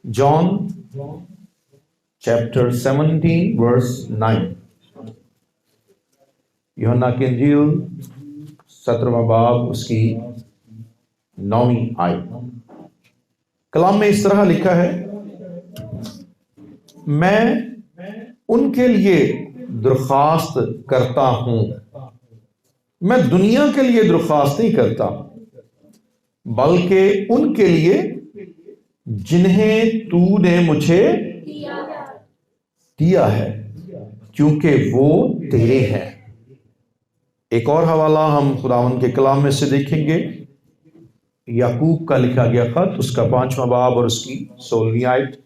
John chapter 17 verse 9। यूहन्ना की इंजील 17वां बाब उसकी 9वीं आयत। कलाम में इस तरह लिखा है, मैं उनके लिए दरख्वास्त करता हूं, मैं दुनिया के लिए दरख्वास्त नहीं करता, बल्कि उनके लिए जिन्हें तूने मुझे दिया है, क्योंकि वो तेरे हैं। एक और हवाला हम खुदावंद के कलाम में से देखेंगे, याकूब का लिखा गया खत, उसका 5वां बाब और उसकी 16वीं आयत।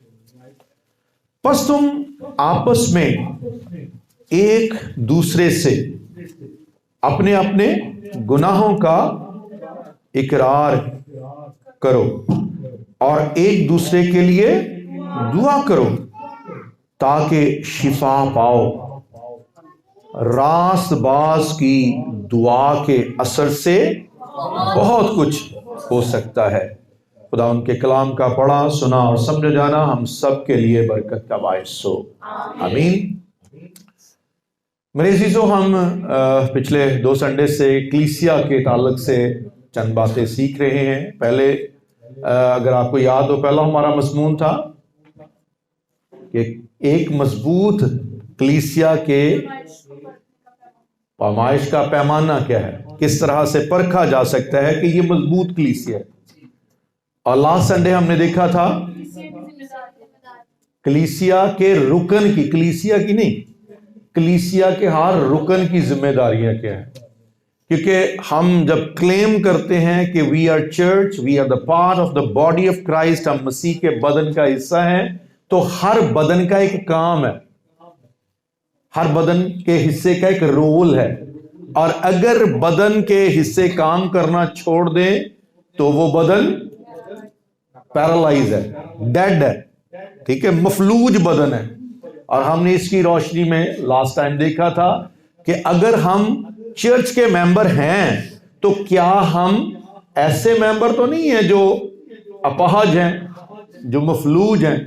बस तुम आपस में एक दूसरे से अपने अपने गुनाहों का इकरार करो और एक दूसरे के लिए दुआ करो ताकि शिफा पाओ। रास्तबाज की दुआ के असर से बहुत कुछ हो सकता है। खुदा उनके कलाम का पढ़ा, सुना और समझ जाना हम सब के लिए बरकत का बायस हो, आमीन। मेरे अजीजों, हम पिछले 2 संडे से कलीसिया के ताल्लुक से चंद बातें सीख रहे हैं। पहले अगर आपको याद हो, पहला हमारा मज़मून था कि एक मजबूत कलीसिया के पैमाइश का पैमाना क्या है, किस तरह से परखा जा सकता है कि ये मजबूत कलीसिया है। और लास्ट संडे हमने देखा था कलीसिया के रुकन की, कलीसिया की नहीं, कलीसिया के हर रुकन की जिम्मेदारियां क्या है। क्योंकि हम जब क्लेम करते हैं कि we are church, we are the part of the body of Christ, हम मसीह के बदन का हिस्सा हैं, तो हर बदन का एक काम है, हर बदन के हिस्से का एक रोल है। और अगर बदन के हिस्से काम करना छोड़ दें तो वो बदन पैरालाइज है, डेड है, ठीक है, मफलूज बदन है। और हमने इसकी रोशनी में लास्ट टाइम देखा था कि अगर हम चर्च के मेंबर हैं तो क्या हम ऐसे मेंबर तो नहीं है जो अपहज हैं, जो मफलूज हैं।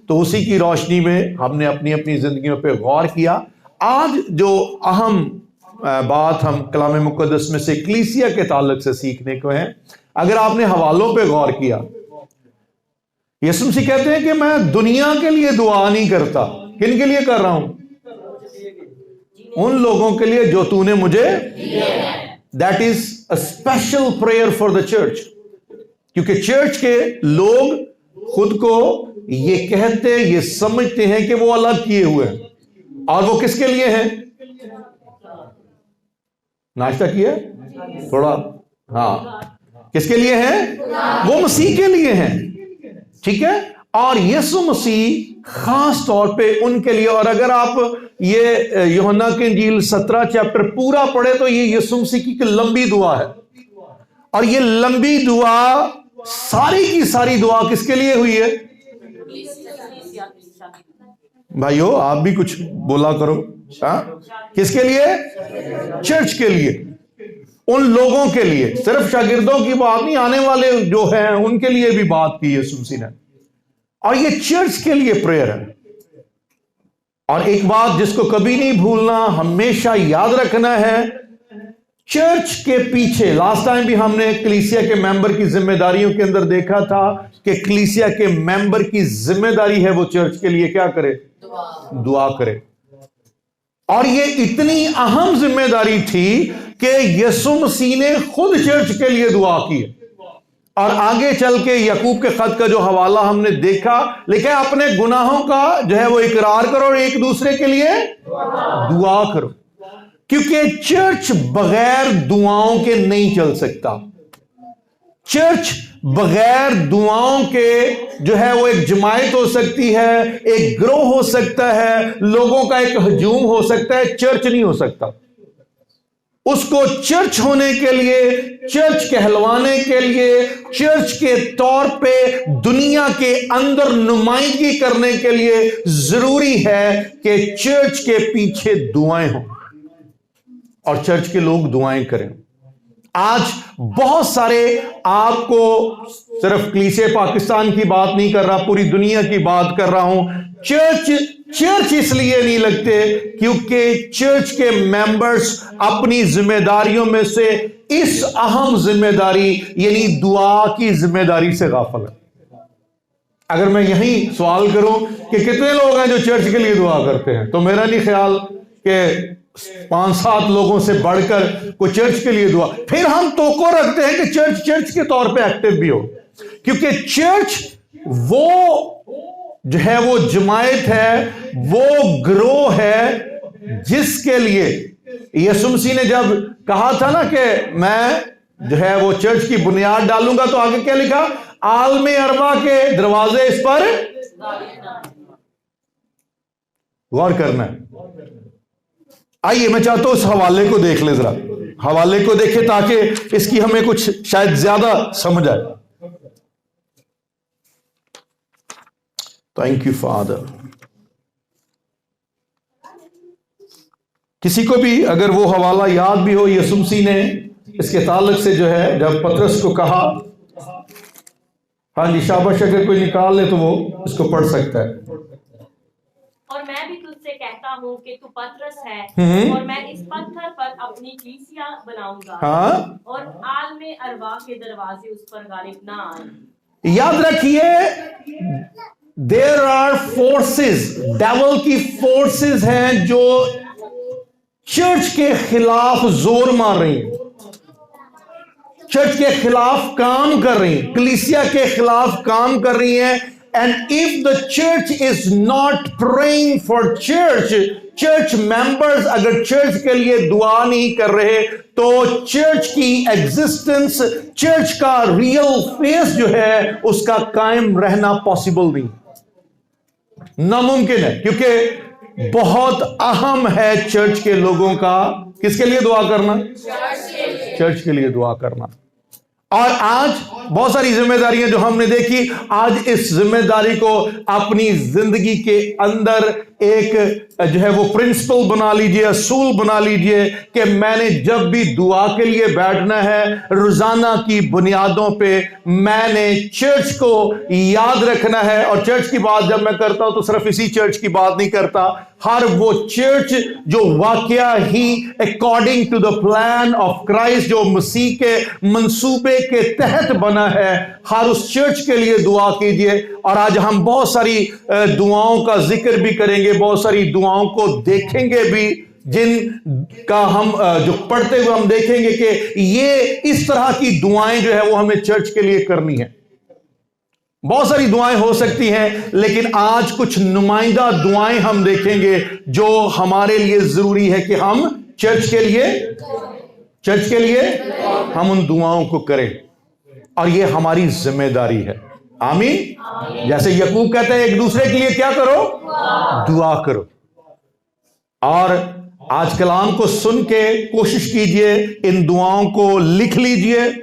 तो उसी की रोशनी में हमने अपनी अपनी जिंदगियों पे गौर किया। आज जो अहम बात हम कलाम मुकद्दस में से कलीसिया के ताल्लुक से सीखने को है, अगर आपने हवालों पे गौर किया, यीशु मसीह कहते हैं कि मैं दुनिया के लिए दुआ नहीं करता। किन के लिए कर रहा हूं? उन लोगों के लिए जो तूने मुझे, that is a special prayer for the church. क्योंकि चर्च के लोग खुद को ये कहते, ये समझते हैं कि वो अलग किए हुए हैं। और वो किसके लिए हैं? नाश्ता किया थोड़ा, हाँ, किसके लिए हैं? वो मसीह के लिए हैं, ठीक है। और यीशु मसीह खास तौर पे उनके लिए। और अगर आप ये यूहन्ना की इंजील 17 चैप्टर पूरा पढ़े तो ये यीशु मसीह की लंबी दुआ है। और ये लंबी दुआ, सारी की सारी दुआ किसके लिए हुई है? भाइयों, आप भी कुछ बोला करो। हाँ, किसके लिए? चर्च के लिए, उन लोगों के लिए। सिर्फ शागिर्दों की बात नहीं, आने वाले जो हैं उनके लिए भी बात की यीशु मसीह ने। और ये चर्च के लिए प्रेयर है। और एक बात जिसको कभी नहीं भूलना, हमेशा याद रखना है, चर्च के पीछे, लास्ट टाइम भी हमने कलीसिया के मेंबर की जिम्मेदारियों के अंदर देखा था कि कलीसिया के मेंबर की जिम्मेदारी है वो चर्च के लिए क्या करे? दुआ करे। और ये इतनी अहम जिम्मेदारी थी कि यीशु मसीह ने खुद चर्च के लिए दुआ की। और आगे चल के याकूब के खत का जो हवाला हमने देखा, लिखा है अपने गुनाहों का जो है वो इकरार करो और एक दूसरे के लिए दुआ करो। क्योंकि चर्च बगैर दुआओं के नहीं चल सकता। चर्च बगैर दुआओं के जो है वो एक जमायत हो सकती है, एक ग्रोह हो सकता है, लोगों का एक हजूम हो सकता है, चर्च नहीं हो सकता। उसको चर्च होने के लिए, चर्च कहलवाने के लिए, चर्च के तौर पे दुनिया के अंदर नुमाइंदगी करने के लिए जरूरी है कि चर्च के पीछे दुआएं हों और चर्च के लोग दुआएं करें। आज बहुत सारे, आपको सिर्फ कलीसिया पाकिस्तान की बात नहीं कर रहा, पूरी दुनिया की बात कर रहा हूं, चर्च इसलिए नहीं लगते क्योंकि चर्च के मेंबर्स अपनी जिम्मेदारियों में से इस अहम जिम्मेदारी यानी दुआ की जिम्मेदारी से गाफिल है। अगर मैं यही सवाल करूं कि कितने लोग हैं जो चर्च के लिए दुआ करते हैं, तो मेरा नहीं ख्याल कि 5-7 लोगों से बढ़कर कोई चर्च के लिए दुआ, फिर हम तोको रखते हैं कि चर्च के तौर पे एक्टिव भी हो, क्योंकि चर्च वो जो है वो जमायत है, वो ग्रोह है जिसके लिए यीशु मसीह ने जब कहा था ना कि मैं जो है वो चर्च की बुनियाद डालूंगा, तो आगे क्या लिखा? आलमे अरबा के दरवाजे इस पर गौर करना है। आइए मैं चाहता हूं उस हवाले को देख ले, जरा हवाले को देखे ताकि इसकी हमें कुछ शायद ज्यादा समझ आए। Thank you father. किसी को भी अगर वो हवाला याद भी हो, यीशु मसीह ने इसके ताल्लुक से जो है जब पतरस को कहा, हाँ जी शाबाश, अगर कोई निकाल ले तो वो इसको पढ़ सकता है। और मैं भी तुझसे कहता हूँ कि तू पतरस है और मैं इस पत्थर पर अपनी कलीसिया बनाऊंगा, हाँ? और आल में अरबा के दरवाजे उस पर गालिब ना आए। याद रखिए, देयर आर फोर्सेस, डेविल की फोर्सेस हैं जो चर्च के खिलाफ जोर मार रही हैं, चर्च के खिलाफ काम कर रही हैं, कलीसिया के खिलाफ काम कर रही हैं। And if the church is not praying for church members अगर चर्च के लिए दुआ नहीं कर रहे, तो चर्च की एग्जिस्टेंस, चर्च का रियल फेस जो है उसका कायम रहना पॉसिबल नहीं, नामुमकिन है, क्योंकि बहुत अहम है चर्च के लोगों का किसके लिए दुआ करना? चर्च के लिए दुआ करना। और आज बहुत सारी जिम्मेदारियां जो हमने देखी, आज इस जिम्मेदारी को अपनी जिंदगी के अंदर एक जो है वो प्रिंसिपल बना लीजिए, असूल बना लीजिए कि मैंने जब भी दुआ के लिए बैठना है, रोजाना की बुनियादों पे मैंने चर्च को याद रखना है। और चर्च की बात जब मैं करता हूं तो सिर्फ इसी चर्च की बात नहीं करता, हर वो चर्च जो वाकया ही according to the plan of Christ, जो मसीह के मंसूबे के तहत बना है, हर उस चर्च के लिए दुआ कीजिए। और आज हम बहुत सारी दुआओं का जिक्र भी करेंगे, बहुत सारी दुआओं को देखेंगे भी, जिनका हम जो पढ़ते हुए हम देखेंगे कि ये इस तरह की दुआएं जो है वो हमें चर्च के लिए करनी है। बहुत सारी दुआएं हो सकती हैं, लेकिन आज कुछ नुमाइंदा दुआएं हम देखेंगे जो हमारे लिए जरूरी है कि हम चर्च के लिए हम उन दुआओं को करें, और ये हमारी जिम्मेदारी है। आमीन। जैसे यकूब कहते हैं एक दूसरे के लिए क्या करो? दुआ करो। और आज कलाम को सुन के कोशिश कीजिए, इन दुआओं को लिख लीजिए,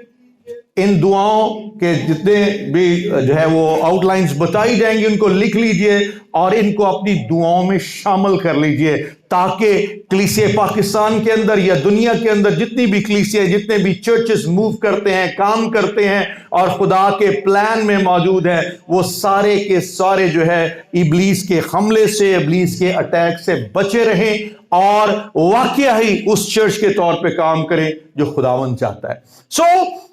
इन दुआओं के जितने भी जो है वो आउटलाइंस बताई जाएंगी उनको लिख लीजिए और इनको अपनी दुआओं में शामिल कर लीजिए, ताकि कलीसिया पाकिस्तान के अंदर या दुनिया के अंदर जितनी भी कलीसिया, जितने भी चर्चेस मूव करते हैं, काम करते हैं और खुदा के प्लान में मौजूद है, वो सारे के सारे जो है इब्लीस के हमले से, इब्लीस के अटैक से बचे रहें और वाकया ही उस चर्च के तौर पे काम करें जो खुदावन चाहता है।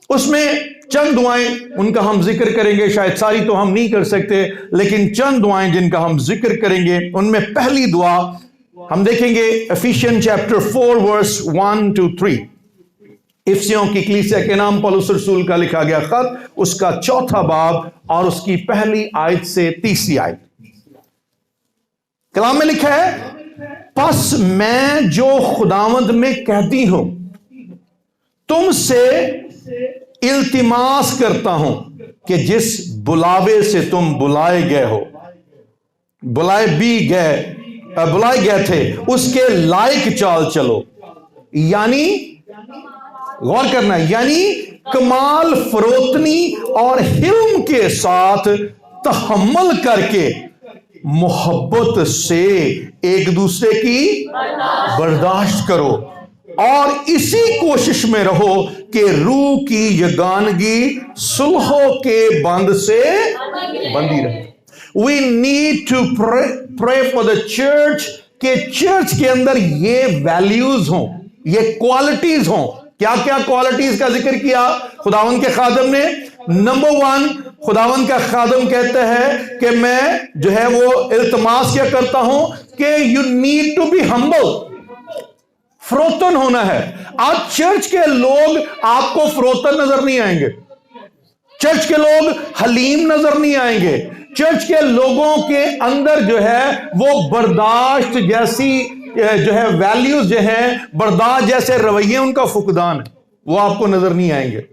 उसमें चंद दुआएं, उनका हम जिक्र करेंगे, शायद सारी तो हम नहीं कर सकते, लेकिन चंद दुआएं जिनका हम जिक्र करेंगे, उनमें पहली दुआ हम देखेंगे एफिशियन चैप्टर 4 वर्स 1 to 3। इफिसियों की कलीसिया के नाम पौलुस रसूल का लिखा गया खत, उसका 4था बाब और उसकी पहली आयत से 3री आयत। कलाम में लिखा है, पस मैं जो खुदावंद में कहती हूं तुमसे इल्तिमास करता हूं कि जिस बुलावे से तुम बुलाए गए थे उसके लायक चाल चलो। यानी गौर करना, यानी कमाल फरोतनी और हिल्म के साथ तहम्मुल करके मोहब्बत से एक दूसरे की बर्दाश्त करो और इसी कोशिश में रहो कि रूह की यगानगी सुलहों के बंध से बंधी रहे। We need to pray for the church, कि चर्च के अंदर ये वैल्यूज हों, ये क्वालिटीज हों। क्या क्या क्वालिटीज का जिक्र किया खुदावंद के खादम ने? नंबर 1, खुदावंद का खादम कहते हैं कि मैं जो है वो इल्तमास क्या करता हूं कि you need to be humble, फरोतन होना है। आज चर्च के लोग आपको फरोतन नजर नहीं आएंगे, चर्च के लोग हलीम नजर नहीं आएंगे, चर्च के लोगों के अंदर जो है वो बर्दाश्त जैसी जो है वैल्यूज जो है, बर्दाश्त जैसे रवैये उनका फुकदान है, वो आपको नजर नहीं आएंगे।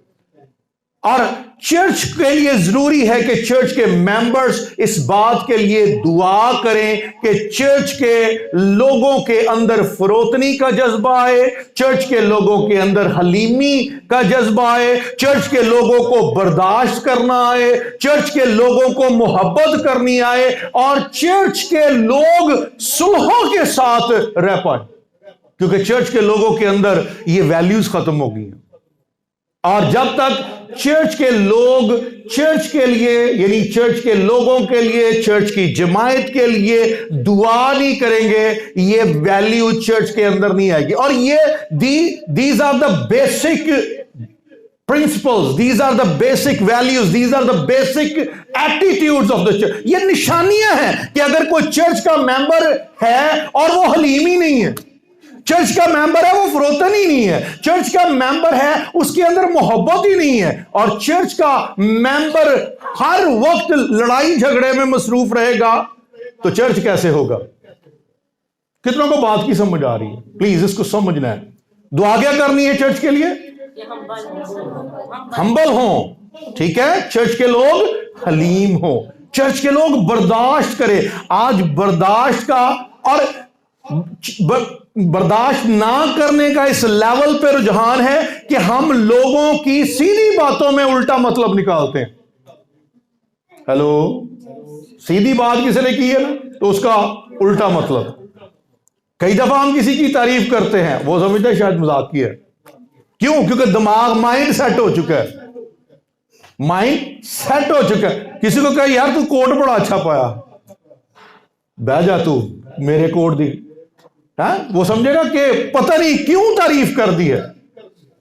और चर्च के लिए जरूरी है कि चर्च के मेंबर्स इस बात के लिए दुआ करें कि चर्च के लोगों के अंदर फरोतनी का जज्बा आए, चर्च के लोगों के अंदर हलीमी का जज्बा आए, चर्च के लोगों को बर्दाश्त करना आए, चर्च के लोगों को मोहब्बत करनी आए, और चर्च के लोग सुलहों के साथ रह पाए, क्योंकि चर्च के लोगों के अंदर ये वैल्यूज खत्म हो गई हैं। और जब तक चर्च के लोग चर्च के लिए, यानी चर्च के लोगों के लिए, चर्च की जमायत के लिए दुआ नहीं करेंगे, ये वैल्यू चर्च के अंदर नहीं आएगी। और ये these are the basic principles, these are the basic values, these are the basic attitudes of the church. ये निशानियां हैं कि अगर कोई चर्च का मेंबर है और वो हलीम ही नहीं है, चर्च का मेंबर है वो फरोतन ही नहीं है, चर्च का मेंबर है उसके अंदर मोहब्बत ही नहीं है, और चर्च का मेंबर हर वक्त लड़ाई झगड़े में मसरूफ रहेगा, तो चर्च कैसे होगा? कितनों को बात की समझ आ रही है? प्लीज इसको समझना है। दुआ क्या करनी है चर्च के लिए? हम्बल हो, ठीक है? चर्च के लोग हलीम हो, चर्च के लोग बर्दाश्त करें। आज बर्दाश्त का और बर्दाश्त ना करने का इस लेवल पे रुझान है कि हम लोगों की सीधी बातों में उल्टा मतलब निकालते हैं। हेलो, सीधी बात किसी ने की है ना, तो उसका उल्टा मतलब। कई दफा हम किसी की तारीफ करते हैं, वो समझते हैं शायद मजाक की है। क्यों? क्योंकि दिमाग, माइंड सेट हो चुका है, माइंड सेट हो चुका है। किसी को कहा यार तू कोट बड़ा अच्छा पाया, बह जा तू मेरे कोट दी, वो समझेगा कि पता नहीं क्यों तारीफ कर दी है।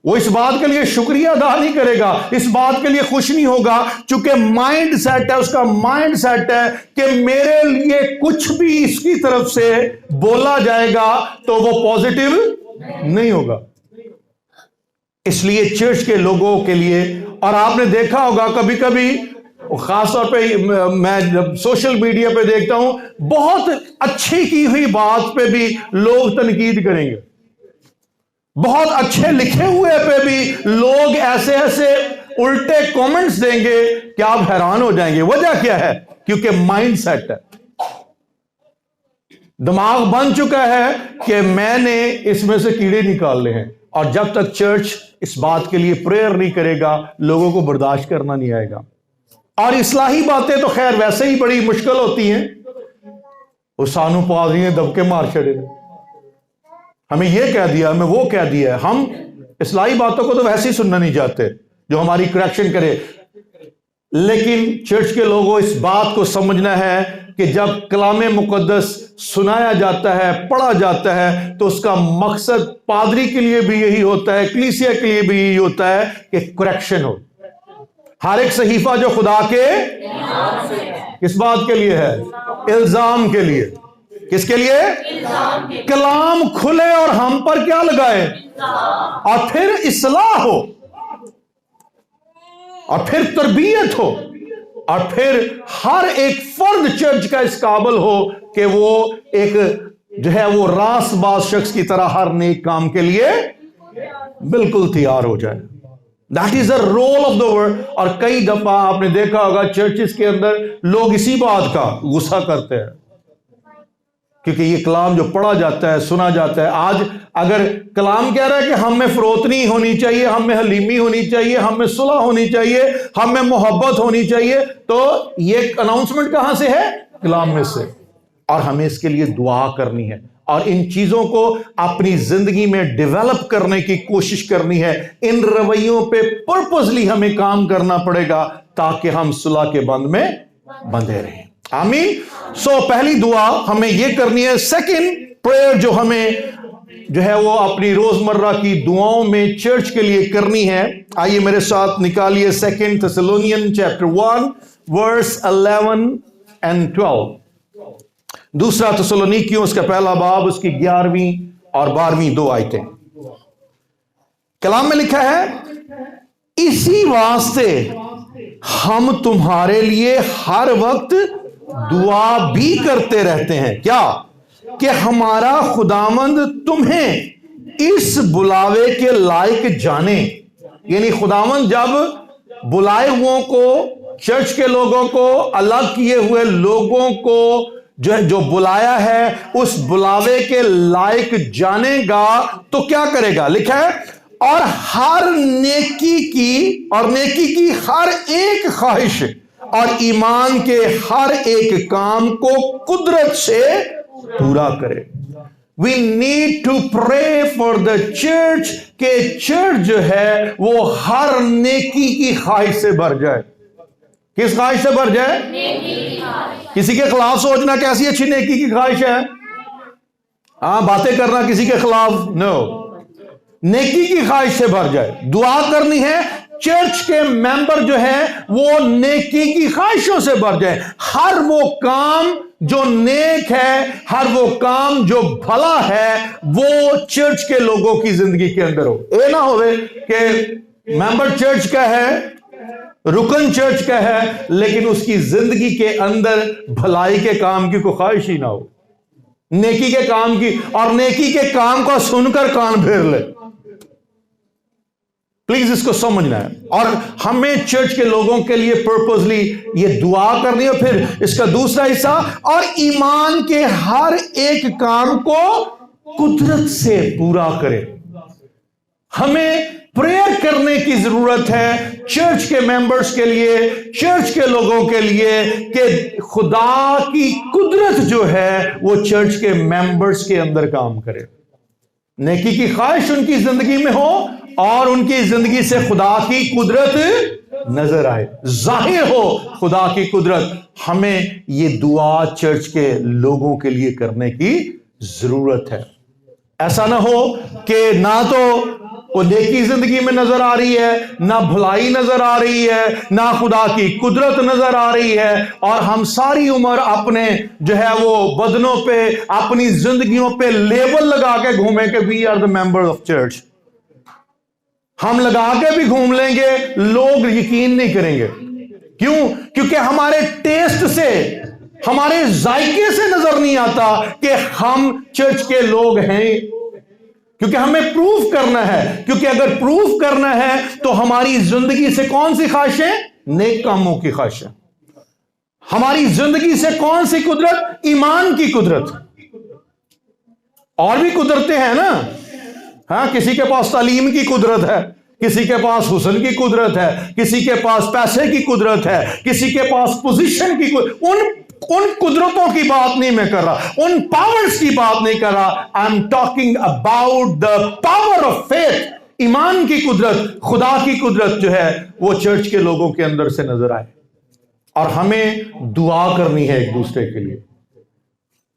वो इस बात के लिए शुक्रिया अदा नहीं करेगा, इस बात के लिए खुश नहीं होगा, चूंकि माइंड सेट है, उसका माइंड सेट है कि मेरे लिए कुछ भी इसकी तरफ से बोला जाएगा तो वो पॉजिटिव नहीं होगा। इसलिए चर्च के लोगों के लिए, और आपने देखा होगा कभी कभी, खासतौर पे मैं जब सोशल मीडिया पे देखता हूं, बहुत अच्छी की हुई बात पे भी लोग तनकीद करेंगे, बहुत अच्छे लिखे हुए पे भी लोग ऐसे ऐसे उल्टे कमेंट्स देंगे कि आप हैरान हो जाएंगे। वजह क्या है? क्योंकि माइंड सेट है, दिमाग बन चुका है कि मैंने इसमें से कीड़े निकालने हैं। और जब तक चर्च इस बात के लिए प्रेयर नहीं करेगा, लोगों को बर्दाश्त करना नहीं आएगा। और इस्लाही बातें तो खैर वैसे ही बड़ी मुश्किल होती हैं। उस सानू पादरी ने दबके मार छड़े, हमें यह कह दिया, हमें वो कह दिया। हम इस्लाही बातों को तो वैसे ही सुनना नहीं चाहते जो हमारी करेक्शन करे। लेकिन चर्च के लोगों इस बात को समझना है कि जब कलामे मुकद्दस सुनाया जाता है, पढ़ा जाता है, तो उसका मकसद पादरी के लिए भी यही होता है, कलीसिया के लिए भी यही होता है कि करेक्शन हो। हर एक सहीफा जो खुदा के किस बात के लिए है? इल्जाम के लिए। किसके लिए? कलाम खुले और हम पर क्या लगाए, और फिर इस्लाह हो, और फिर तरबियत हो, और फिर हर एक फर्द चर्च का इस काबिल हो कि वो एक जो है वो रासबाज शख्स की तरह हर नेक काम के लिए बिल्कुल तैयार हो जाए। That is the role of the word. और कई दफा आपने देखा होगा चर्चिस के अंदर लोग इसी बात का गुस्सा करते हैं, क्योंकि ये कलाम जो पढ़ा जाता है, सुना जाता है। आज अगर कलाम कह रहा है कि हम में फरोतनी होनी चाहिए, हम में हलीमी होनी चाहिए, हम में सुलह होनी चाहिए, हम में मोहब्बत होनी चाहिए, तो ये अनाउंसमेंट कहां से है? कलाम में से। और हमें इसके लिए दुआ करनी है। और इन चीजों को अपनी जिंदगी में डेवलप करने की कोशिश करनी है। इन रवैयों पे पर्पसली हमें काम करना पड़ेगा ताकि हम सुलह के बंध में बंधे रहें। आमीन। सो पहली दुआ हमें यह करनी है। सेकंड प्रेयर जो हमें जो है वो अपनी रोजमर्रा की दुआओं में चर्च के लिए करनी है। आइए मेरे साथ निकालिए 2 थेसलोनियन चैप्टर 1 वर्स 11 एंड 12। दूसरा थेसलोनिकियों उसका पहला बाब उसकी 11वीं और 12वीं 2 आयतें। कलाम में लिखा है, इसी वास्ते हम तुम्हारे लिए हर वक्त दुआ भी करते रहते हैं। क्या? कि हमारा खुदावंद तुम्हें इस बुलावे के लायक जाने। यानी खुदावंद जब बुलाए हुओं को, चर्च के लोगों को, अलग किए हुए लोगों को जो बुलाया है उस बुलावे के लायक जानेगा तो क्या करेगा? लिखा है, और हर नेकी की हर एक ख्वाहिश और ईमान के हर एक काम को कुदरत से पूरा करे। We need to pray for the church के चर्च जो है वो हर नेकी की ख्वाहिश से भर जाए। किस ख्वाहिश से भर जाए? किसी के खिलाफ सोचना कैसी अच्छी नेकी की ख्वाहिश है? बातें करना किसी के खिलाफ, नो। नेकी की ख्वाहिश से भर जाए। दुआ करनी है चर्च के मेंबर जो है वो नेकी की ख्वाहिशों से भर जाए। हर वो काम जो नेक है, हर वो काम जो भला है, वो चर्च के लोगों की जिंदगी के अंदर हो। ये ना होवे कि मेंबर चर्च का है, रुकन चर्च का है, लेकिन उसकी जिंदगी के अंदर भलाई के काम की कोई ख्वाहिश ही ना हो, नेकी के काम की, और नेकी के काम को सुनकर कान फेर ले। प्लीज इसको समझना है। और हमें चर्च के लोगों के लिए पर्पसली ये दुआ करनी है। फिर इसका दूसरा हिस्सा, और ईमान के हर एक काम को कुदरत से पूरा करे। हमें प्रेयर करने की जरूरत है चर्च के मेंबर्स के लिए, चर्च के लोगों के लिए, कि खुदा की कुदरत जो है वो चर्च के मेंबर्स के अंदर काम करे। नेकी की ख्वाहिश उनकी जिंदगी में हो और उनकी जिंदगी से खुदा की कुदरत नजर आए, जाहिर हो खुदा की कुदरत। हमें ये दुआ चर्च के लोगों के लिए करने की जरूरत है। ऐसा ना हो कि ना तो वो नेकी जिंदगी में नजर आ रही है, ना भलाई नजर आ रही है, ना खुदा की कुदरत नजर आ रही है, और हम सारी उम्र अपने जो है वो बदनों पे, अपनी जिंदगियों पे लेबल लगा के घूमे कि we are the member of church. हम लगा के भी घूम लेंगे, लोग यकीन नहीं करेंगे। क्यों? क्योंकि हमारे टेस्ट से, हमारे जायके से नजर नहीं आता कि हम चर्च के लोग हैं। क्योंकि हमें प्रूफ करना है। क्योंकि अगर प्रूफ करना है तो हमारी जिंदगी से कौन सी ख्वाहिशें? नेक कामों की ख्वाहिशें। हमारी जिंदगी से कौन सी कुदरत? ईमान की कुदरत। और भी कुदरतें हैं ना। हाँ, किसी के पास तालीम की कुदरत है, किसी के पास हुस्न की कुदरत है, किसी के पास पैसे की कुदरत है, किसी के पास पोजीशन की उन कुदरतों की बात नहीं मैं कर रहा, उन पावर्स की बात नहीं कर रहा। I am talking about the power of faith. ईमान की कुदरत, खुदा की कुदरत जो है वो चर्च के लोगों के अंदर से नजर आए। और हमें दुआ करनी है एक दूसरे के लिए।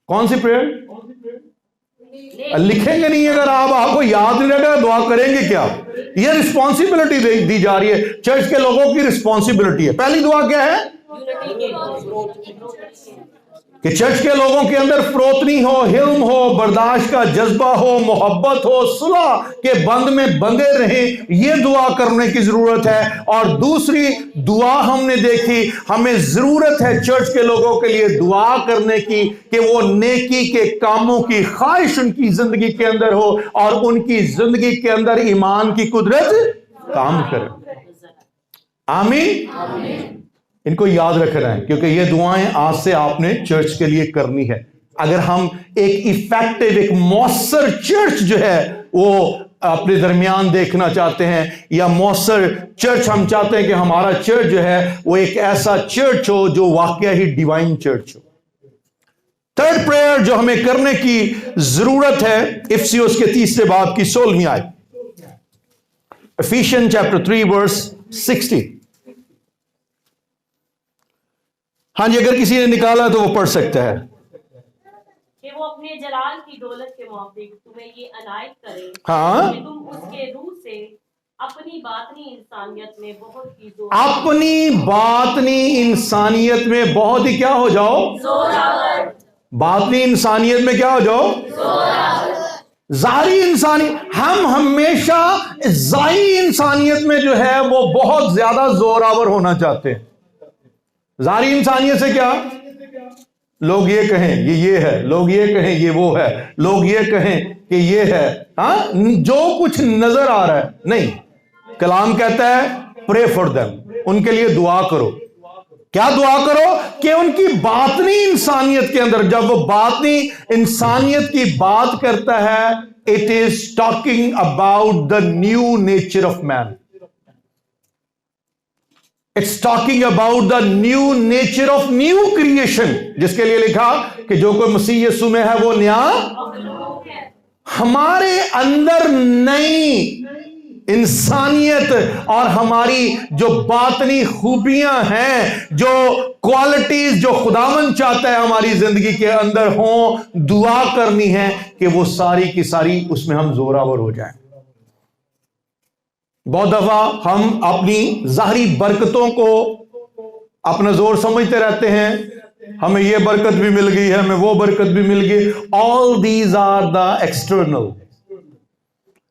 कौन सी प्रेयर? लिखेंगे नहीं अगर आपको याद नहीं रहेगा, दुआ करेंगे क्या? ये रिस्पॉन्सिबिलिटी दी जा रही है, चर्च के लोगों की रिस्पॉन्सिबिलिटी है। पहली दुआ क्या है? कि चर्च के लोगों के अंदर फरोतनी हो, हिल्म हो, बर्दाश्त का जज्बा हो, मोहब्बत हो, सुलह के बंध में बंधे रहें। ये दुआ करने की जरूरत है। और दूसरी दुआ हमने देखी, हमें जरूरत है चर्च के लोगों के लिए दुआ करने की कि वो नेकी के कामों की ख्वाहिश उनकी जिंदगी के अंदर हो और उनकी जिंदगी के अंदर ईमान की कुदरत काम करे। आमीन। इनको याद रखना है क्योंकि ये दुआएं आज से आपने चर्च के लिए करनी है। अगर हम एक इफेक्टिव, एक मौसर चर्च जो है वो अपने दरमियान देखना चाहते हैं, या मौसर चर्च हम चाहते हैं कि हमारा चर्च जो है वो एक ऐसा चर्च हो जो वाकई ही डिवाइन चर्च हो, थर्ड प्रेयर जो हमें करने की जरूरत है, इफिसियों के 3 बाब की 16वीं आयत, Ephesians chapter 3 verse 60। हाँ जी, अगर किसी ने निकाला तो वो पढ़ सकता है। कि वो अपने जलाल की दौलत के मुताबिक तुम्हें ये अनायत करे हाँ, कि तुम उसके रूह से अपनी बातनी इंसानियत में बहुत ही अपनी बातनी इंसानियत में बहुत ही क्या हो जाओ? जोरावर। बातनी इंसानियत में क्या हो जाओ? ज़ाहिरी इंसानी। हम हमेशा ज़ाहिरी इंसानियत में जो है वो बहुत ज्यादा जोरावर होना चाहते हैं। ज़ाहिरी इंसानियत से क्या? लोग ये कहें ये है, लोग ये कहें ये वो है, लोग ये कहें कि ये है, हाँ, जो कुछ नजर आ रहा है। नहीं, कलाम कहता है प्रे फॉर देम, उनके लिए दुआ करो। क्या दुआ करो? कि उनकी बातनी इंसानियत के अंदर, जब वो बातनी इंसानियत की बात करता है, it is talking about the new nature of man. It's talking about the new nature of new creation, जिसके लिए लिखा कि जो कोई मसीह यीशु में है वो नया। हमारे अंदर नई इंसानियत और हमारी जो बातनी खूबियां हैं, जो क्वालिटीज जो खुदावन चाहता है हमारी जिंदगी के अंदर हो, दुआ करनी है कि वो सारी की सारी उसमें हम जोरावर हो जाएं। बहुत दफा हम अपनी ज़ाहिरी बरकतों को अपना जोर समझते रहते हैं, हमें ये बरकत भी मिल गई है, हमें वो बरकत भी मिल गई। All these are the external,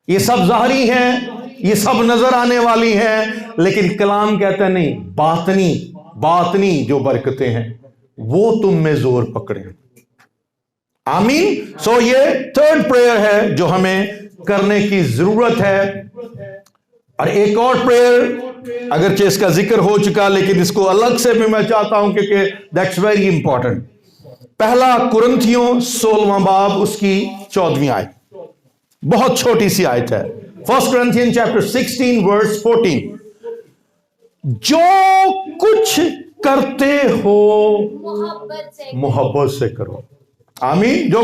ये सब ज़ाहिरी हैं, ये सब नजर आने वाली हैं, लेकिन कलाम कहता है नहीं, बातनी बातनी जो बरकतें हैं वो तुम में जोर पकड़े। आमीन। सो ये थर्ड प्रेयर है जो हमें करने की जरूरत है। और एक और प्रेयर, अगरचे इसका जिक्र हो चुका, लेकिन इसको अलग से भी मैं चाहता हूं क्योंकि दैट्स वेरी इंपॉर्टेंट। पहला कुरिन्थियों 16वां बाब उसकी 14वीं आयत, बहुत छोटी सी आयत है। 1 Corinthians chapter 16 verse 14। जो कुछ करते हो मोहब्बत से करो। आमीन। जो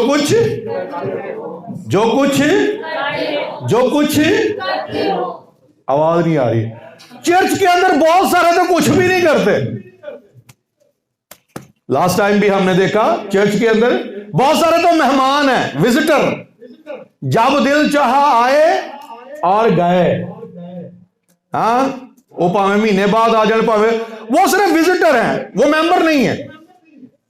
कुछ आवाज नहीं आ रही। चर्च के अंदर बहुत सारे तो कुछ भी नहीं करते। लास्ट टाइम भी हमने देखा चर्च के अंदर बहुत सारे तो मेहमान हैं, विजिटर, जब दिल चाहा आए और गए। हाँ, वो पावे महीने बाद आ जाए, पावे, वो सिर्फ विजिटर हैं, वो मेंबर नहीं है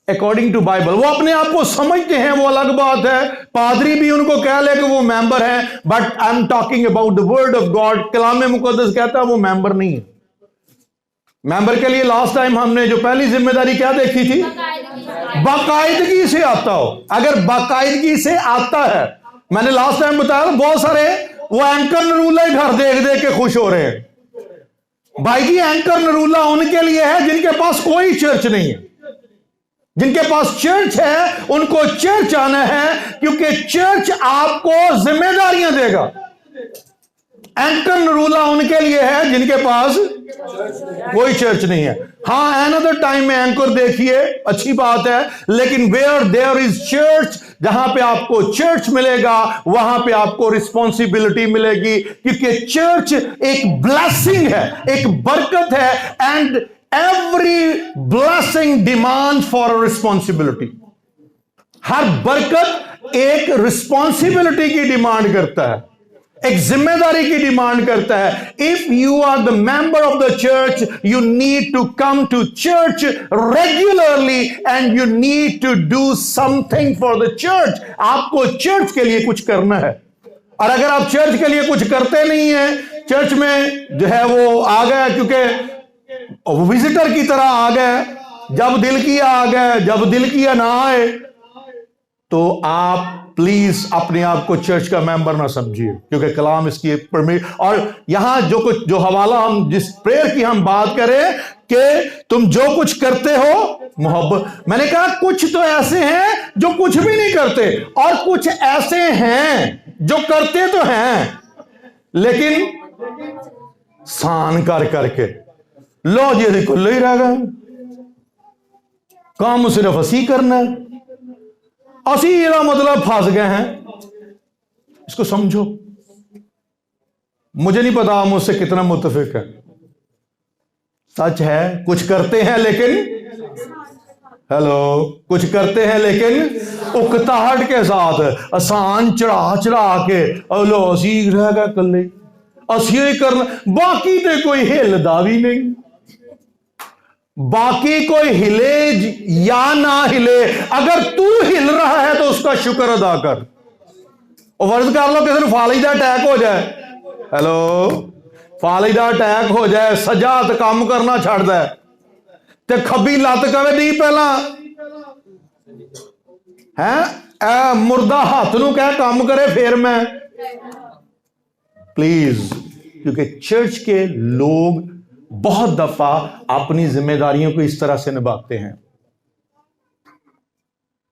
अकॉर्डिंग टू बाइबल। वो अपने आप को समझते हैं, वो अलग बात है। पादरी भी उनको कह ले कि वो मेंबर है, but I am talking about the word of God. कलाम मुकद्दस कहता है वो मेंबर नहीं है। मेंबर के लिए लास्ट टाइम हमने जो पहली जिम्मेदारी क्या देखी थी? बाकायदगी से आता हो। अगर बाकायदगी से आता है, मैंने लास्ट टाइम बताया बहुत सारे वो एंकर नरूला घर देख देख के खुश हो रहे हैं। भाई जी, एंकर नरूला उनके लिए है जिनके पास कोई चर्च नहीं है। जिनके पास चर्च है उनको चर्च आना है, क्योंकि चर्च आपको जिम्मेदारियां देगा। एंकर नरूला उनके लिए है जिनके पास कोई चर्च नहीं है। हाँ, अनदर टाइम में एंकर देखिए, अच्छी बात है, लेकिन वेयर देयर इज चर्च, जहां पे आपको चर्च मिलेगा वहां पे आपको रिस्पॉन्सिबिलिटी मिलेगी, क्योंकि चर्च एक ब्लेसिंग है, एक बरकत है। And every blessing demand for responsibility. हर बरकत एक रिस्पॉन्सिबिलिटी की डिमांड करता है, एक जिम्मेदारी की डिमांड करता है। If you are the member of the church, you need to come to church regularly and you need to do something for the church. आपको चर्च के लिए कुछ करना है। और अगर आप चर्च के लिए कुछ करते नहीं है, चर्च में जो है वो आ गया क्योंकि विजिटर की तरह आ गए, जब दिल किया आ गए, जब दिल किया ना आए, तो आप प्लीज अपने आप को चर्च का मेंबर ना समझिए, क्योंकि कलाम इसकी परमिट। और यहां जो कुछ जो हवाला हम जिस प्रेयर की हम बात करें कि तुम जो कुछ करते हो मोहब्बत, मैंने कहा कुछ तो ऐसे हैं जो कुछ भी नहीं करते, और कुछ ऐसे हैं जो करते तो हैं लेकिन सान कर करके लो जी खुले ही रह गए, काम सिर्फ हंसी करना है। असी ਇਹਦਾ मतलब फंस गए हैं। इसको समझो। मुझे नहीं पता आप मुझसे कितना मुत्तफिक है। सच है कुछ करते हैं लेकिन हेलो कुछ करते हैं लेकिन उकताहट के साथ आसान चढ़ा चढ़ा के लो असी रह गए कले असी ही करना बाकी तो कोई हिलदा भी नहीं। बाकी कोई हिले या ना हिले अगर तू हिल रहा है तो उसका शुक्र अदा कर। और वर्ज कर लो किसी फाली का अटैक हो जाए हेलो फाली का अटैक हो जाए सजा तो काम करना छड़दा है ते खब्बी लत कवे नहीं पहला है मुर्दा हाथ नू कह काम करे फिर मैं प्लीज। क्योंकि चर्च के लोग बहुत दफा अपनी जिम्मेदारियों को इस तरह से निभाते हैं।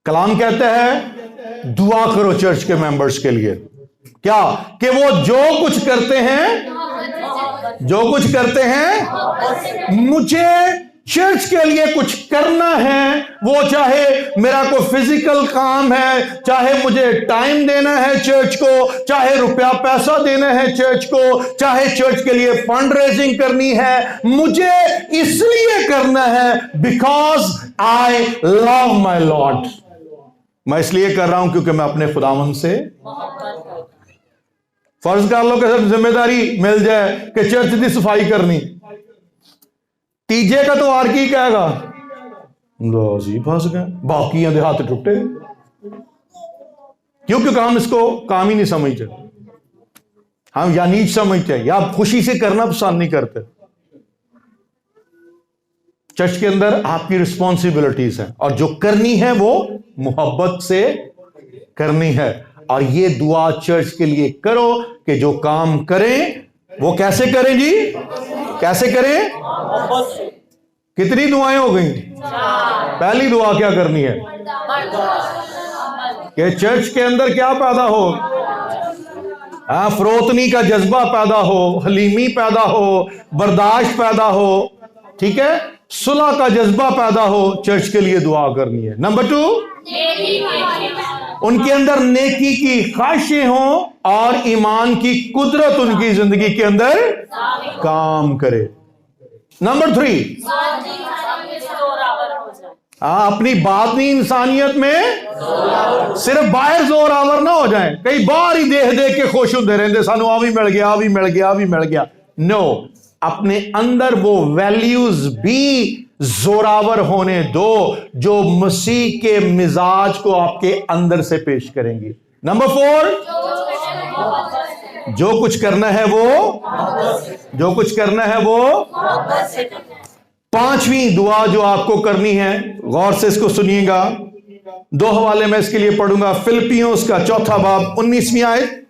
कलाम कहता है दुआ करो चर्च के मेंबर्स के लिए क्या कि वो जो कुछ करते हैं मुझे चर्च के लिए कुछ करना है। वो चाहे मेरा कोई फिजिकल काम है चाहे मुझे टाइम देना है चर्च को चाहे रुपया पैसा देना है चर्च को चाहे चर्च के लिए फंड रेजिंग करनी है मुझे इसलिए करना है because I love my Lord. मैं इसलिए कर रहा हूं क्योंकि मैं अपने खुदावंद से फर्ज कर लो कि सब जिम्मेदारी मिल जाए कि चर्च की सफाई करनी तीजे का तो आर की कहेगा लो जी फंस गए बाकी दे हाथ टूटे क्योंकि हम इसको काम ही नहीं समझते। हम या नीच समझते हैं या खुशी से करना पसंद नहीं करते। चर्च के अंदर आपकी रिस्पॉन्सिबिलिटीज हैं और जो करनी है वो मोहब्बत से करनी है। और ये दुआ चर्च के लिए करो कि जो काम करें वो कैसे करें जी कैसे करें। कितनी दुआएं हो गई। पहली दुआ क्या करनी है कि चर्च के अंदर क्या पैदा हो फरोतनी का जज्बा पैदा हो हलीमी पैदा हो बर्दाश्त पैदा हो ठीक है सुलह का जज्बा पैदा हो। चर्च के लिए दुआ करनी है। नंबर 2 उनके अंदर नेकी की ख्वाहिशें हों और ईमान की कुदरत उनकी जिंदगी के अंदर काम करे। नंबर 3 अपनी बातनी इंसानियत में सिर्फ बाहर जोर आवर ना हो जाए। कई बार ही देख देख के खुश होते रहते सानू आ भी मिल गया आ भी मिल गया आ भी मिल गया। नो अपने अंदर वो वैल्यूज भी जोरावर होने दो जो मसीह के मिजाज को आपके अंदर से पेश करेंगी। नंबर 4 जो कुछ करना है वो 5वीं दुआ जो आपको करनी है गौर से इसको सुनिएगा। 2 हवाले मैं इसके लिए पढ़ूंगा। फिलिपियों का 4 बाब 19वीं आयत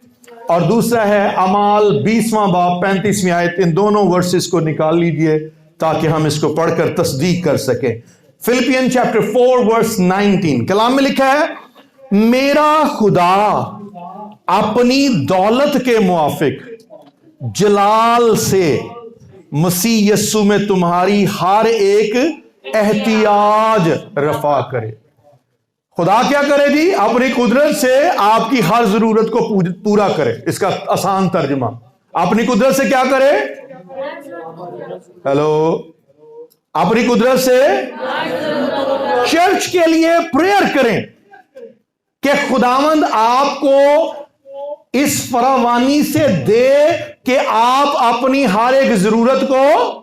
और दूसरा है अमाल 20वां बाब 35वीं आयत। इन दोनों वर्सेस को निकाल लीजिए ताकि हम इसको पढ़कर तस्दीक कर सकें। फिलिपियन चैप्टर 4 वर्स 19 कलाम में लिखा है मेरा खुदा अपनी दौलत के मुआफिक जलाल से मसीह यस्सु में तुम्हारी हर एक एहतियाज रफा करे। खुदा क्या करे जी अपनी कुदरत से आपकी हर जरूरत को पूरा करे। इसका आसान तर्जुमा अपनी कुदरत से क्या करे हेलो अपनी कुदरत से चर्च के लिए प्रेयर करें कि खुदावंद आपको इस फरावानी से दे कि आप अपनी हर एक जरूरत को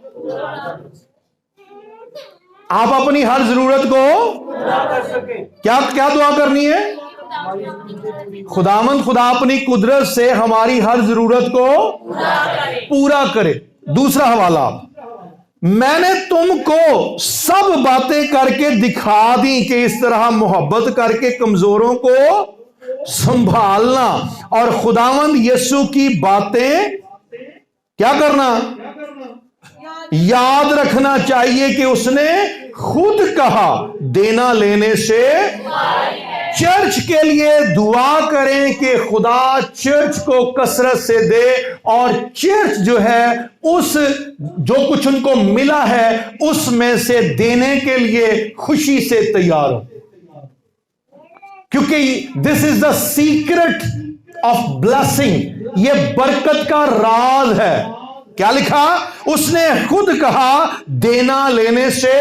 क्या क्या दुआ करनी है खुदा अपनी कुदरत से हमारी हर जरूरत को पूरा करे। दूसरा हवाला मैंने तुमको सब बातें करके दिखा दी कि इस तरह मोहब्बत करके कमजोरों को संभालना और खुदावंद यीशु की बातें क्या करना याद रखना चाहिए कि उसने खुद कहा देना लेने से चर्च के लिए दुआ करें कि खुदा चर्च को कसरत से दे और चर्च जो है उस जो कुछ उनको मिला है उसमें से देने के लिए खुशी से तैयार हो। क्योंकि this is the secret of blessing, ये बरकत का राज है। क्या लिखा? उसने खुद कहा देना लेने से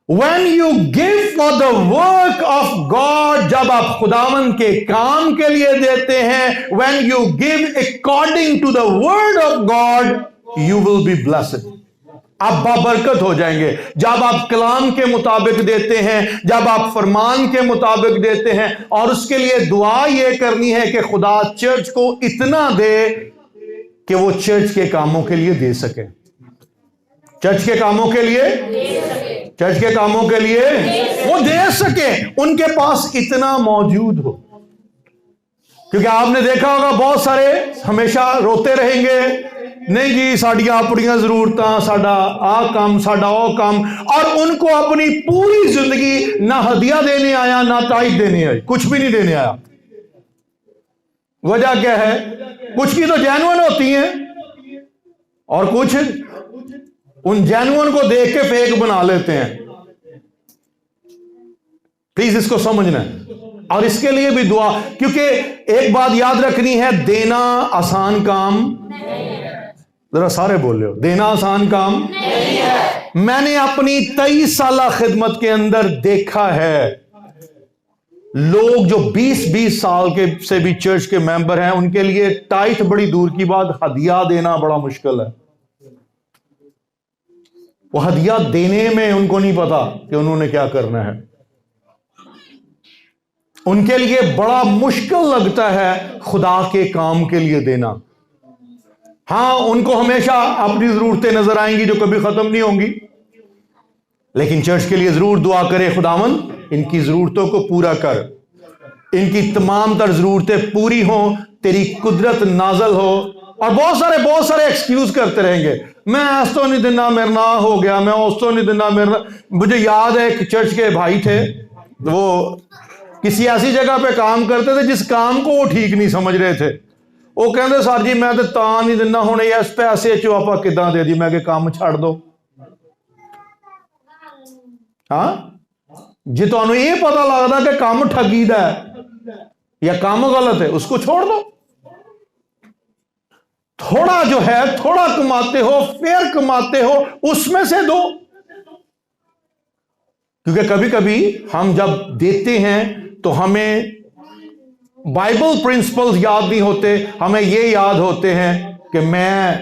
When you give for the work of God, जब आप खुदावन के काम के लिए देते हैं, when you give according to the word of God, you will be blessed. आप बाबरकत हो जाएंगे। जब आप कलाम के मुताबिक देते हैं, जब आप फरमान के मुताबिक देते हैं, और उसके लिए दुआ यह करनी है कि खुदा चर्च को इतना दे कि वो चर्च के कामों के लिए दे सके, चर्च के कामों के लिए, चर्च के कामों के लिए वो दे सके, उनके पास इतना मौजूद हो। क्योंकि आपने देखा होगा बहुत सारे हमेशा रोते रहेंगे, नहीं जी साड़ियां अपनियां जरूरतां, साडा आ काम, साडा ओ काम, और उनको अपनी पूरी जिंदगी ना हदिया देने आया ना ताइद देने आया, कुछ भी नहीं देने आया। वजह क्या है? कुछ की तो जेन्युइन होती हैं और कुछ उन जेन्युइन को देख के फेक बना लेते हैं। प्लीज इसको समझना है, और इसके लिए भी दुआ, क्योंकि एक बात याद रखनी है, देना आसान काम जरा सारे बोल रहे हो, देना आसान काम नहीं है। मैंने अपनी 23 साल खिदमत के अंदर देखा है, लोग जो 20-20 साल के से भी चर्च के मेंबर हैं, उनके लिए टाइट बड़ी दूर की बात, हदिया देना बड़ा मुश्किल है। वो हदिया देने में उनको नहीं पता कि उन्होंने क्या करना है। उनके लिए बड़ा मुश्किल लगता है खुदा के काम के लिए देना। हां, उनको हमेशा अपनी जरूरतें नजर आएंगी जो कभी खत्म नहीं होंगी, लेकिन चर्च के लिए जरूर दुआ करे, खुदावन इनकी जरूरतों को पूरा कर, इनकी तमाम तर जरूरतें पूरी हो, तेरी कुदरत नाजल हो। और बहुत सारे एक्सक्यूज करते रहेंगे, मैं ऐसा तो नहीं देना, मेरा ना हो गया, मैं उस तो नहीं देना, मेरा। मुझे याद है एक चर्च के भाई थे, वो किसी ऐसी जगह पे काम करते थे जिस काम को वो ठीक नहीं समझ रहे थे। वो कहते सर जी मैं तो ता नहीं देना, हूं इस पैसे चो आप किदां दे दी, मैं कि काम छड़ दो। हाँ जी, तुहानू ये पता लगता कि काम ठगी दा है या काम गलत है, उसको छोड़ दो। थोड़ा जो है, थोड़ा कमाते हो, फेयर कमाते हो, उसमें से दो। क्योंकि कभी कभी हम जब देते हैं तो हमें बाइबल प्रिंसिपल्स याद नहीं होते, हमें ये याद होते हैं कि मैं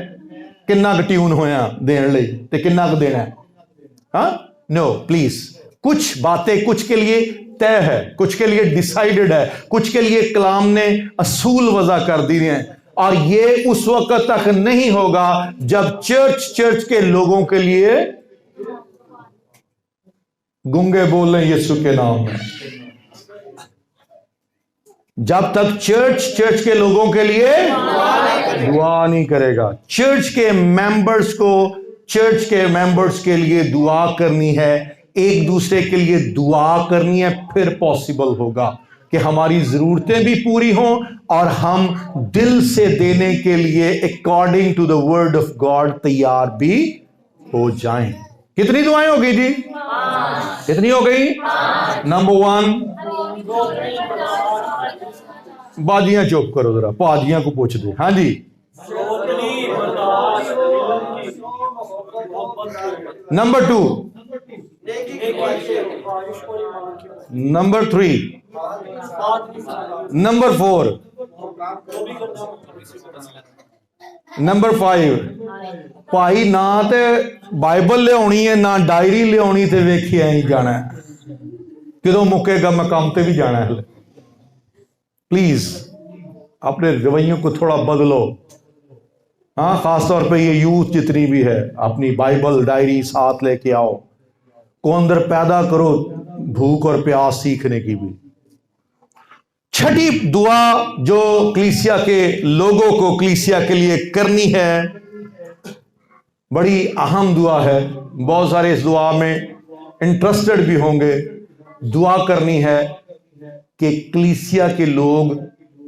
किन्ना ट्यून होया देने लई ते किन्ना देना है। हाँ, नो प्लीज, कुछ बातें कुछ के लिए तय है, कुछ के लिए डिसाइडेड है, कुछ के लिए कलाम ने असूल वजह कर दिए हैं, और ये उस वक्त तक नहीं होगा जब चर्च के लोगों के लिए गूंगे बोलें यीशु के नाम में। जब तक चर्च के लोगों के लिए दुआ नहीं करेगा। चर्च के मेंबर्स के लिए दुआ करनी है, एक दूसरे के लिए दुआ करनी है, फिर पॉसिबल होगा कि हमारी जरूरतें भी पूरी हों और हम दिल से देने के लिए according to the word of God तैयार भी हो जाएं। कितनी दुआएं हो गई जी? कितनी हो गई? नंबर 1, बाजियां चुप करो जरा, पाजियां को पूछ दे। हाँ जी, नंबर 2, नंबर 3, नंबर 4, नंबर 5, भाई ना ते बाइबल लियानी है ना डायरी लियानी, ते वेखिया ही जाना है, किदों मुकेगा मैं काम ते भी जाना है। प्लीज अपने रवैयों को थोड़ा बदलो। हाँ, खासतौर पे ये यूथ जितनी भी है, अपनी बाइबल डायरी साथ लेके आओ, को अंदर पैदा करो भूख और प्यास सीखने की भी। छठी दुआ जो कलीसिया के लोगों को कलीसिया के लिए करनी है, बड़ी अहम दुआ है। बहुत सारे इस दुआ में इंटरेस्टेड भी होंगे। दुआ करनी है कि कलीसिया के लोग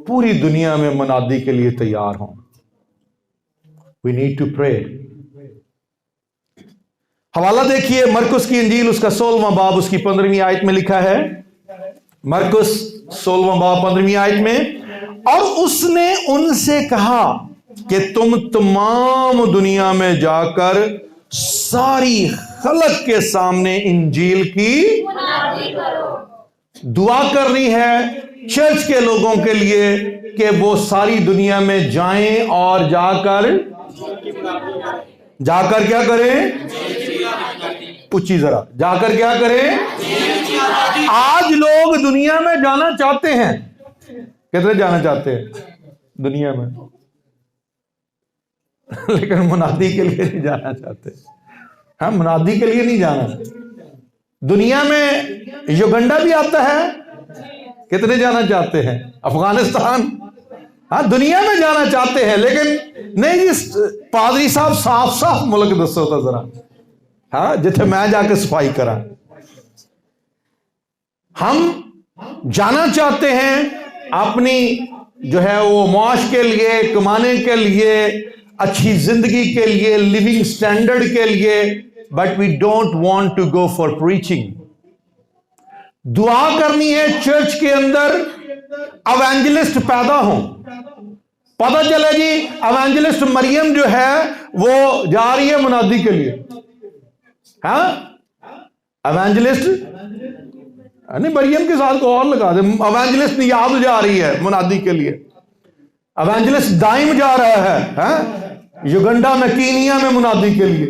पूरी दुनिया में मनादी के लिए तैयार हों। We need to pray. हवाला देखिए, मरकुस की इंजील उसका 16वां बाब उसकी 15वीं आयत में लिखा है, मरकुस 16वां बाब 15वीं आयत में, और उसने उनसे कहा कि तुम तमाम दुनिया में जाकर सारी खलक के सामने इंजील की दुआ करनी है चर्च के लोगों के लिए कि वो सारी दुनिया में जाएं और जाकर क्या करें? पूछी जरा, जाकर क्या करें? आज लोग दुनिया में जाना चाहते हैं। कितने जाना चाहते हैं दुनिया में? लेकिन मुनादी के लिए नहीं जाना चाहते। हाँ, मुनादी के लिए नहीं जाना। दुनिया में युगंडा भी आता है। कितने जाना चाहते हैं? अफगानिस्तान। हाँ, दुनिया में जाना चाहते हैं, लेकिन नहीं जी पादरी साहब साफ साफ मुल्क दसो तो जरा, हाँ, जिथे मैं जाके सफाई करा। हम जाना चाहते हैं अपनी जो है वो मौज के लिए, कमाने के लिए, अच्छी जिंदगी के लिए, लिविंग स्टैंडर्ड के लिए, but we don't want to go for preaching. दुआ करनी है चर्च के अंदर एवेंजलिस्ट पैदा हो। पता चले जी एवेंजलिस्ट मरियम जो है वो जा रही है मुनादी के लिए। हाँ, एवेंजलिस्ट नहीं, मरियम के साथ को और लगा दे। एवेंजलिस्ट नियाब जा रही है मुनादी के लिए। एवेंजलिस्ट दाइम जा रहा है, हाँ? युगंडा में, कीनिया में मुनादी के लिए।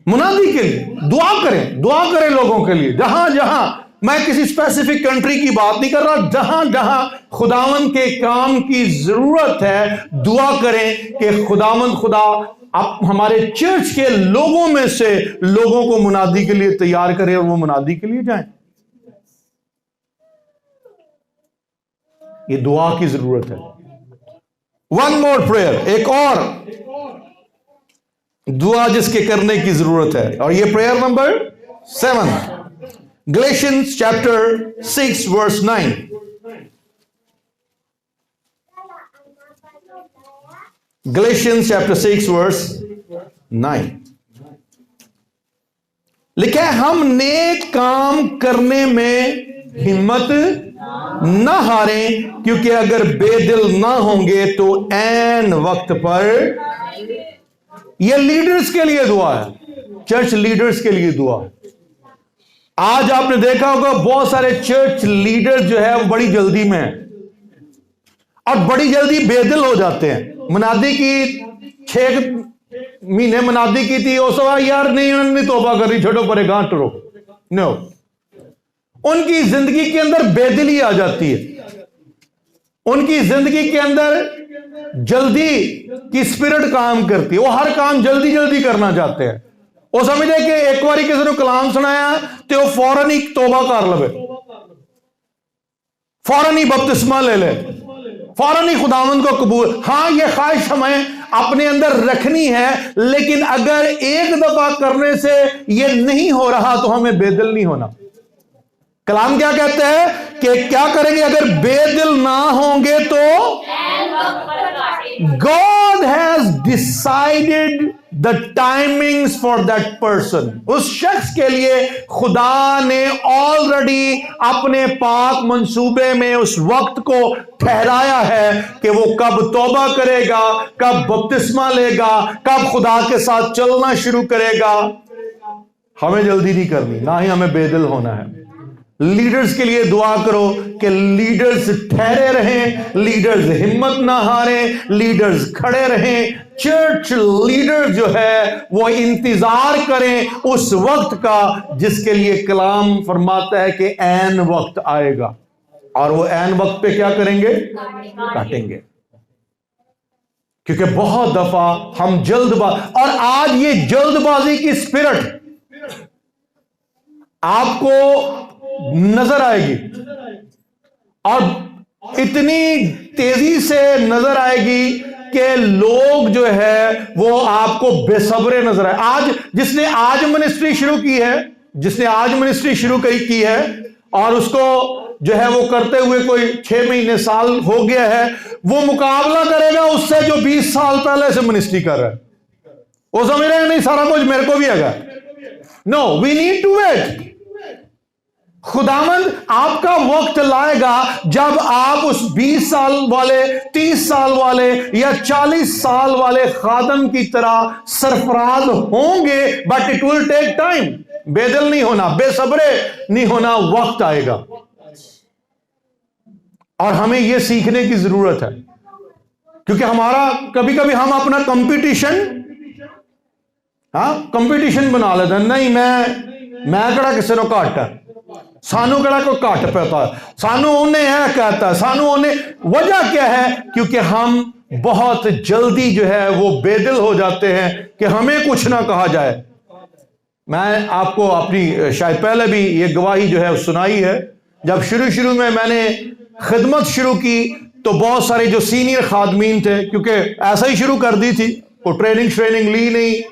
मुनादी के लिए दुआ करें लोगों के लिए। जहां जहां, मैं किसी स्पेसिफिक कंट्री की बात नहीं कर रहा, जहां जहां खुदावंद के काम की जरूरत है, दुआ करें कि खुदावंद खुदा आप हमारे चर्च के लोगों में से लोगों को मुनादी के लिए तैयार करें और वो मुनादी के लिए जाएं। ये दुआ की जरूरत है। वन मोर प्रेयर, एक और दुआ जिसके करने की जरूरत है, और ये prayer number 7, Galatians chapter 6 verse 9. Galatians chapter 6 verse 9 लिखा है, हम नेक काम करने में हिम्मत न हारें, क्योंकि अगर बेदिल ना होंगे तो ऐन वक्त पर। यह लीडर्स के लिए दुआ है, चर्च लीडर्स के लिए दुआ है। आज आपने देखा होगा बहुत सारे चर्च लीडर जो है वो बड़ी जल्दी में है और बड़ी जल्दी बेदिल हो जाते हैं। मुनादी की 6 महीने मुनादी की थी, उस समय यार नहीं तौबा कर रही, छोड़ो परे गांठ रो। नो, उनकी जिंदगी के अंदर बेदिली आ जाती है। उनकी जिंदगी के अंदर जल्दी की स्पिरिट काम करती है। वो हर काम जल्दी जल्दी करना चाहते हैं। वो समझे कि एक बार किसी ने कलाम सुनाया तो वो फौरन ही तौबा कर लवे, फौरन ही बपतिस्मा ले ले, फौरन ही खुदावंद को कबूल। हाँ, ये ख्वाहिश हमें अपने अंदर रखनी है, लेकिन अगर एक दफा करने से ये नहीं हो रहा तो हमें बेदिल नहीं होना। कलाम क्या कहते हैं कि क्या करेंगे अगर बेदिल ना होंगे तो? God has decided the timings for that person. उस शख्स के लिए खुदा ने ऑलरेडी अपने पाक मंसूबे में उस वक्त को ठहराया है कि वो कब तौबा करेगा, कब बपतिस्मा लेगा, कब खुदा के साथ चलना शुरू करेगा। हमें जल्दी नहीं करनी, ना ही हमें बेदिल होना है। लीडर्स के लिए दुआ करो कि लीडर्स ठहरे रहें, लीडर्स हिम्मत ना हारें, लीडर्स खड़े रहें। चर्च लीडर जो है वो इंतजार करें उस वक्त का जिसके लिए कलाम फरमाता है कि ऐन वक्त आएगा, और वो ऐन वक्त पे क्या करेंगे? काटेंगे। क्योंकि बहुत दफा हम जल्दबाजी, और आज ये जल्दबाजी की स्पिरिट आपको नजर आएगी, और इतनी तेजी से नजर आएगी कि लोग जो है वो आपको बेसब्रे नजर आए। आज जिसने आज मिनिस्ट्री शुरू की है, जिसने आज मिनिस्ट्री शुरू की है और उसको जो है वो करते हुए कोई 6 महीने साल हो गया है, वो मुकाबला करेगा उससे जो 20 साल पहले से मिनिस्ट्री कर रहा है। वो समझ रहे हैं नहीं सारा कुछ मेरे को भी आएगा। No, we need to wait. खुदावंद आपका वक्त लाएगा जब आप उस 20 साल वाले, 30 साल वाले या 40 साल वाले खादम की तरह सरफराज होंगे, but it will take time. बेदिल नहीं होना, बेसब्रे नहीं होना, वक्त आएगा। और हमें यह सीखने की जरूरत है, क्योंकि हमारा कभी कभी हम अपना कंपटीशन बना लेते हैं। नहीं, मैं कड़ा किसी को घट है, सानू कड़ा कोई घट पता है, सानू उन्हें है कहता है, सानू उन्हें। वजह क्या है? क्योंकि हम बहुत जल्दी जो है वो बेदिल हो जाते हैं कि हमें कुछ ना कहा जाए। मैं आपको अपनी शायद पहले भी ये गवाही जो है सुनाई है। जब शुरू में मैंने खिदमत शुरू की तो बहुत सारे जो सीनियर खादमीन थे, क्योंकि ऐसा ही शुरू कर दी थी, कोई ट्रेनिंग ली नहीं,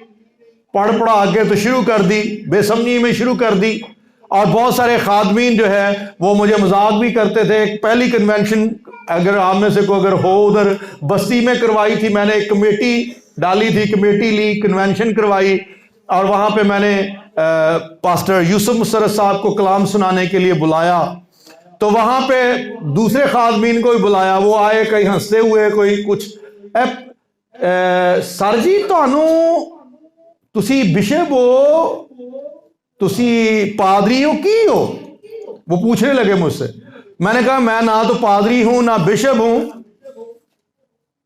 पढ़ा आगे तो शुरू कर दी, बेसमझी में शुरू कर दी। और बहुत सारे खादमीन जो है वो मुझे मजाक भी करते थे। पहली कन्वेंशन अगर आप में से कोई अगर हो, उधर बस्ती में करवाई थी। मैंने एक कमेटी डाली थी, कमेटी ली, कन्वेंशन करवाई, और वहां पे मैंने पास्टर यूसुफ मुसरत साहब को कलाम सुनाने के लिए बुलाया। तो वहां पे दूसरे खादमीन को भी बुलाया, वो आए, कहीं हंसते हुए, कोई कुछ। सर जी ਤੁਹਾਨੂੰ ਤੁਸੀਂ बिशप हो, तुसी पादरी हो, की हो? वो पूछने लगे मुझसे। मैंने कहा मैं ना तो पादरी हूं ना बिशप हूं,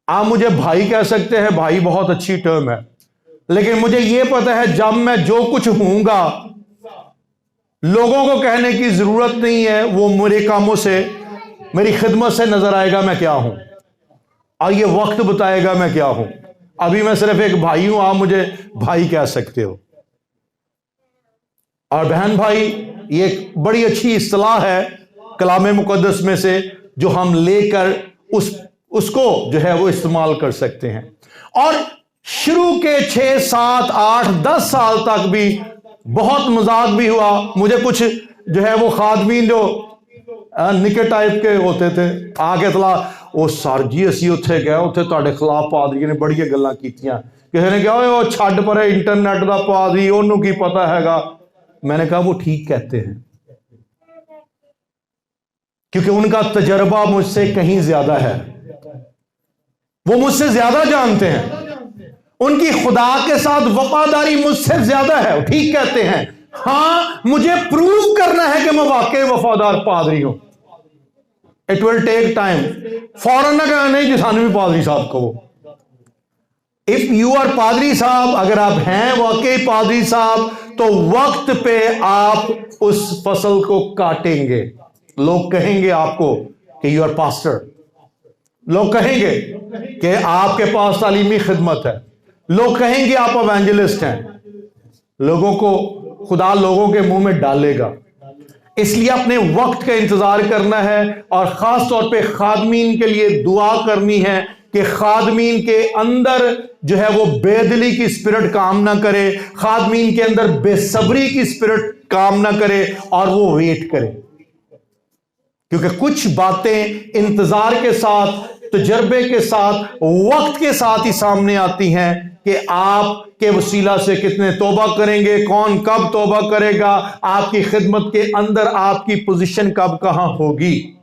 आप मुझे भाई कह सकते हैं, भाई बहुत अच्छी टर्म है, लेकिन मुझे यह पता है जब मैं जो कुछ हूंगा लोगों को कहने की जरूरत नहीं है, वो मेरे कामों से, मेरी खिदमत से नजर आएगा मैं क्या हूं, और ये वक्त बताएगा मैं क्या हूं। अभी मैं सिर्फ एक भाई हूं, आप मुझे भाई कह सकते हो। और बहन भाई, ये एक बड़ी अच्छी इस्तिलाह है कलाम मुकद्दस में से, जो हम लेकर उसको जो है वो इस्तेमाल कर सकते हैं। और शुरू के 6, 7, 8, 10 साल तक भी बहुत मजाक भी हुआ। मुझे कुछ जो है वो खादमीन जो निके टाइप के होते थे आके तला, ਉਹ सर जी ਅਸੀਂ ਉੱਥੇ ਗਏ, ਉੱਥੇ ਤੁਹਾਡੇ ਖਿਲਾਫ ਪਾਦਰੀ ਨੇ ਬੜੀਆਂ ਗੱਲਾਂ ਕੀਤੀਆਂ। ਕਿਸੇ ਨੇ ਕਿਹਾ ਓਏ ਉਹ ਛੱਡ ਪਰੇ, ਇੰਟਰਨੈਟ ਦਾ ਪਾਦਰੀ, ਉਹਨੂੰ ਕੀ ਪਤਾ हैगा। मैंने कहा वो ठीक कहते हैं, क्योंकि उनका तजर्बा मुझसे कहीं ज्यादा है, वो मुझसे ज्यादा जानते हैं, उनकी खुदा के साथ वफादारी मुझसे ज्यादा है। ठीक कहते हैं। हाँ, मुझे प्रूव करना है कि मैं वाकई वफादार पादरी हूं। It will take time. फौरन ना कहना नहीं जी सानू भी पादरी साहब कहो। इफ यू आर पादरी साहब, अगर आप हैं वाकई पादरी साहब, तो वक्त पे आप उस फसल को काटेंगे। लोग कहेंगे आपको कि यू आर पास्टर, लोग कहेंगे कि आपके पास तालीमी खिदमत है, लोग कहेंगे आप एवेंजलिस्ट हैं। लोगों को खुदा लोगों के मुंह में डालेगा, इसलिए अपने वक्त का इंतजार करना है। और खास तौर पे खादमीन के लिए दुआ करनी है कि खादमीन के अंदर जो है वो बेदिली की स्पिरिट काम ना करे, खादमीन के अंदर बेसब्री की स्पिरिट काम ना करे, और वो वेट करे। क्योंकि कुछ बातें इंतजार के साथ, तजर्बे के साथ, वक्त के साथ ही सामने आती हैं कि आप के वसीला से कितने तौबा करेंगे, कौन कब तौबा करेगा, आपकी खिदमत के अंदर आपकी पोजीशन कब कहां होगी।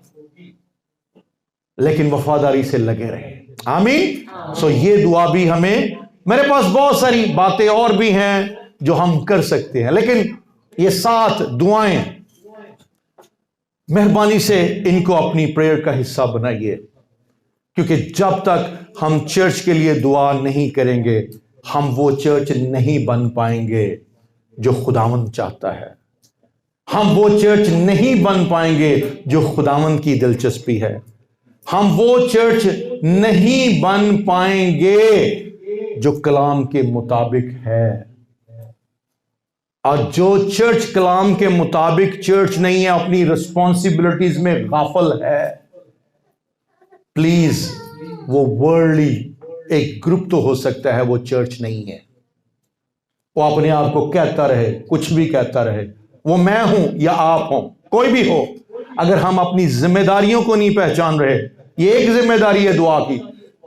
लेकिन वफादारी से लगे रहे। आमीन। सो ये दुआ भी हमें, मेरे पास बहुत सारी बातें और भी हैं जो हम कर सकते हैं, लेकिन ये 7 दुआएं मेहरबानी से इनको अपनी प्रेयर का हिस्सा बनाइए, क्योंकि जब तक हम चर्च के लिए दुआ नहीं करेंगे, हम वो चर्च नहीं बन पाएंगे जो खुदावंद चाहता है। हम वो चर्च नहीं बन पाएंगे जो खुदावंद की दिलचस्पी है। हम वो चर्च नहीं बन पाएंगे जो कलाम के मुताबिक है। और जो चर्च कलाम के मुताबिक चर्च नहीं है, अपनी रिस्पॉन्सिबिलिटीज में गाफल है, प्लीज, वो वर्ल्डली एक ग्रुप तो हो सकता है, वो चर्च नहीं है। वो अपने आप को कहता रहे, कुछ भी कहता रहे, वो मैं हूं या आप हो, कोई भी हो, अगर हम अपनी जिम्मेदारियों को नहीं पहचान रहे। ये एक जिम्मेदारी है दुआ की,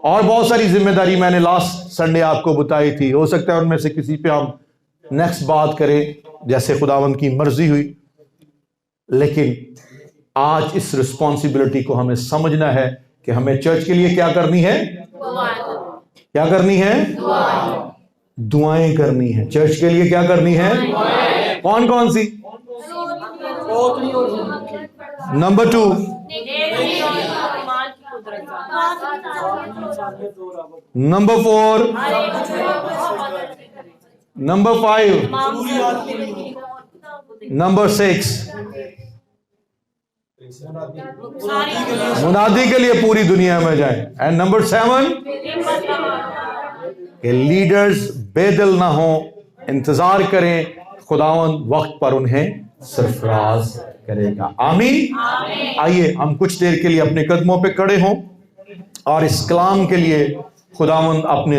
और बहुत सारी जिम्मेदारी मैंने लास्ट संडे आपको बताई थी। हो सकता है उनमें से किसी पे हम नेक्स्ट बात करें, जैसे खुदावंद की मर्जी हुई। लेकिन आज इस रिस्पॉन्सिबिलिटी को हमें समझना है कि हमें चर्च के लिए क्या करनी है, क्या करनी है, दुआएं करनी है। चर्च के लिए क्या करनी है, कौन कौन सी? नंबर 2, नंबर 4, नंबर 5, नंबर 6 मुनादी के लिए पूरी दुनिया में जाए। एंड नंबर 7 कि लीडर्स बेदिल ना हो, इंतजार करें, खुदावंद वक्त पर उन्हें सरफराज करेगा। आमीन। आइए हम कुछ देर के लिए अपने कदमों पे खड़े हों और इस कलाम के लिए खुदावंद अपने